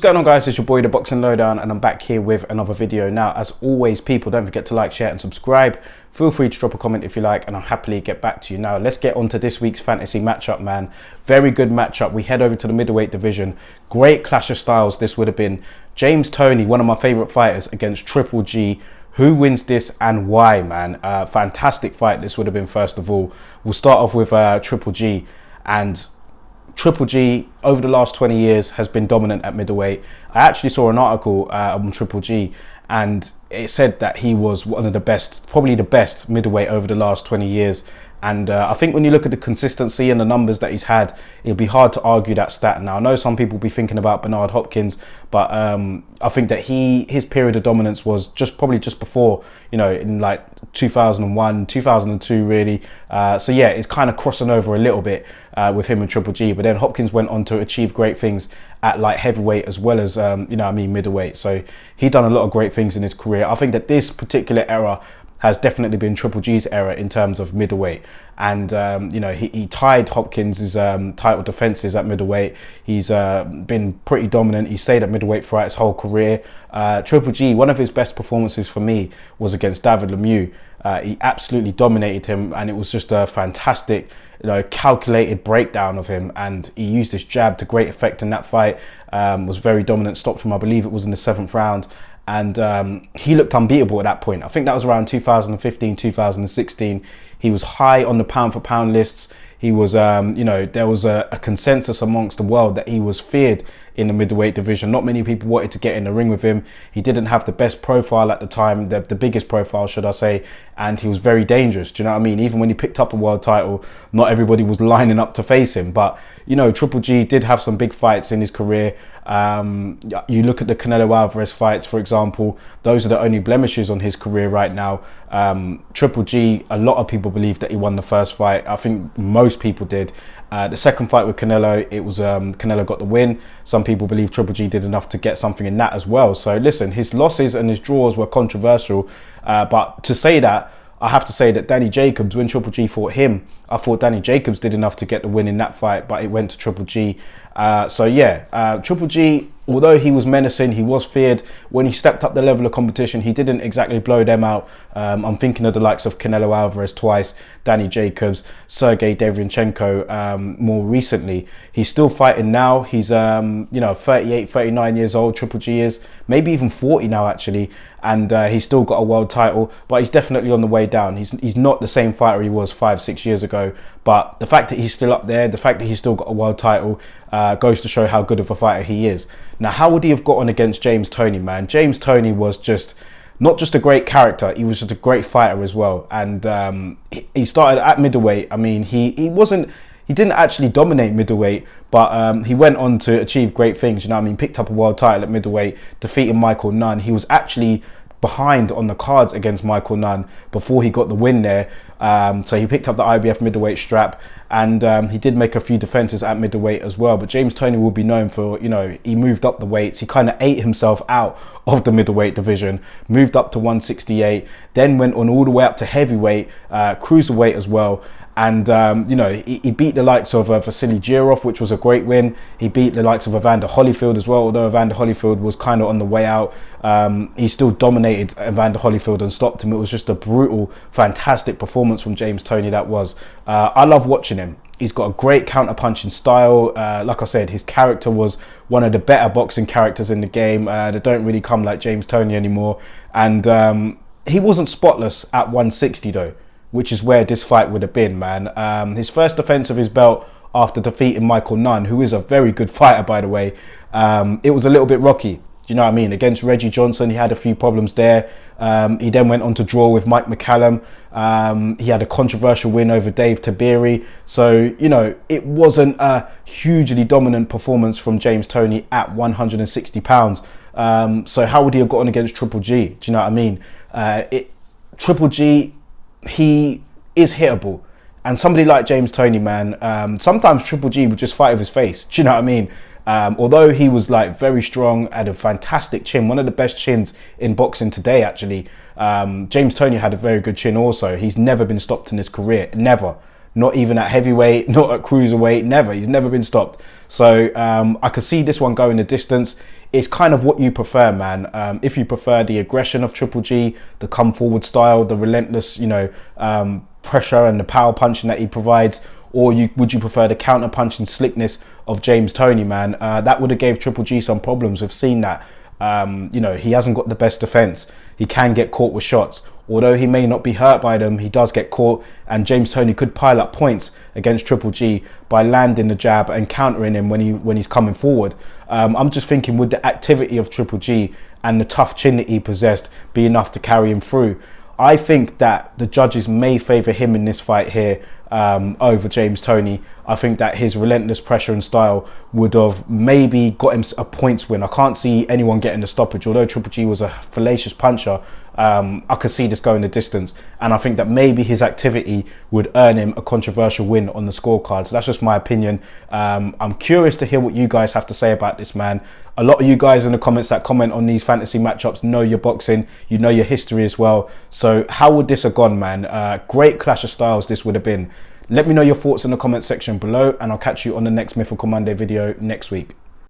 going on, guys? It's your boy the Boxing Lowdown, and I'm back here with another video. Now, as always, people, don't forget to like, share and subscribe. Feel free to drop a comment if you like, and I'll happily get back to you. Now, let's get on to this week's fantasy matchup, man. Very good matchup. We head over to the middleweight division. Great clash of styles this would have been. James Toney, one of my favorite fighters, against Triple G. Who wins this and why, man? Fantastic fight this would have been. First of all, we'll start off with Triple G. And Triple G, over the last 20 years, has been dominant at middleweight. I actually saw an article on Triple G, and it said that he was one of the best, probably the best middleweight over the last 20 years. And I think when you look at the consistency and the numbers that he's had, it'll be hard to argue that stat. Now, I know some people will be thinking about Bernard Hopkins, but I think that his period of dominance was probably just before, you know, in like 2001, 2002, really. So yeah, it's kind of crossing over a little bit with him and Triple G. But then Hopkins went on to achieve great things at light heavyweight as well as, middleweight. So he done a lot of great things in his career. I think that this particular era has definitely been Triple G's era in terms of middleweight. And, he tied Hopkins' title defenses at middleweight. He's been pretty dominant. He stayed at middleweight throughout his whole career. Triple G, one of his best performances for me was against David Lemieux. He absolutely dominated him, and it was just a fantastic, calculated breakdown of him. And he used his jab to great effect in that fight. Was very dominant, stopped him, I believe it was in the 7th round. And he looked unbeatable at that point. I think that was around 2015, 2016. He was high on the pound for pound lists. He was, there was a consensus amongst the world that he was feared in the middleweight division. Not many people wanted to get in the ring with him. He didn't have the best profile at the time, the biggest profile, should I say, and he was very dangerous. Do you know what I mean? Even when he picked up a world title, not everybody was lining up to face him. But, Triple G did have some big fights in his career. You look at the Canelo Alvarez fights, for example, those are the only blemishes on his career right now. Triple G, a lot of people believe that he won the first fight. I think most people did. The second fight with Canelo, it was Canelo got the win. Some people believe Triple G did enough to get something in that as well. So listen, his losses and his draws were controversial, but to say that, I have to say that Danny Jacobs, when Triple G fought him, I thought Danny Jacobs did enough to get the win in that fight, but it went to Triple G. Triple G, although he was menacing, he was feared. When he stepped up the level of competition, he didn't exactly blow them out. I'm thinking of the likes of Canelo Alvarez twice, Danny Jacobs, Sergey Derevyanchenko more recently. He's still fighting now. He's 38, 39 years old, Triple G is, maybe even 40 now actually, and he's still got a world title, but he's definitely on the way down. He's not the same fighter he was 5-6 years ago, but the fact that he's still up there, the fact that he's still got a world title, goes to show how good of a fighter he is. Now, how would he have gotten against James Toney, man? James Toney was just not just a great character, he was just a great fighter as well. And he started at middleweight. I mean, he didn't actually dominate middleweight, but he went on to achieve great things. Picked up a world title at middleweight, defeating Michael Nunn. He was actually behind on the cards against Michael Nunn before he got the win there. So he picked up the IBF middleweight strap, and he did make a few defenses at middleweight as well. But James Toney will be known for, he moved up the weights. He kind of ate himself out of the middleweight division, moved up to 168, then went on all the way up to heavyweight, cruiserweight as well. And, he beat the likes of Vasily Girov, which was a great win. He beat the likes of Evander Holyfield as well, although Evander Holyfield was kind of on the way out. He still dominated Evander Holyfield and stopped him. It was just a brutal, fantastic performance from James Toney, that was. I love watching him. He's got a great counter-punching style. Like I said, his character was one of the better boxing characters in the game. They don't really come like James Toney anymore. And he wasn't spotless at 160 though, which is where this fight would have been, man. His first defense of his belt after defeating Michael Nunn, who is a very good fighter, by the way, it was a little bit rocky. Do you know what I mean? Against Reggie Johnson, he had a few problems there. He then went on to draw with Mike McCallum. He had a controversial win over Dave Tabiri. So, it wasn't a hugely dominant performance from James Toney at 160 pounds. So how would he have gotten against Triple G? Do you know what I mean? Triple G, he is hittable, and somebody like James Toney, man, sometimes Triple G would just fight with his face. Do you know what I mean? Although he was like very strong, had a fantastic chin, one of the best chins in boxing today actually. James Toney had a very good chin also. He's never been stopped in his career, never. not even at heavyweight, not at cruiserweight, never. He's never been stopped. So I could see this one going the distance. It's kind of what you prefer, man. If you prefer the aggression of Triple G, the come forward style, the relentless, you know, pressure and the power punching that he provides, or would you prefer the counter punching slickness of James Toney, man? That would have gave Triple G some problems. We've seen that. You know, he hasn't got the best defense. He can get caught with shots. Although he may not be hurt by them, he does get caught, and James Toney could pile up points against Triple G by landing the jab and countering him when he's coming forward. I'm just thinking, would the activity of Triple G and the tough chin that he possessed be enough to carry him through? I think that the judges may favour him in this fight here over James Toney. I think that his relentless pressure and style would have maybe got him a points win. I can't see anyone getting the stoppage. Although Triple G was a fallacious puncher, I could see this going the distance. And I think that maybe his activity would earn him a controversial win on the scorecards. That's just my opinion. I'm curious to hear what you guys have to say about this, man. A lot of you guys in the comments that comment on these fantasy matchups know your boxing, you know your history as well. So how would this have gone, man? Great clash of styles this would have been. Let me know your thoughts in the comment section below, and I'll catch you on the next Mythical Monday video next week.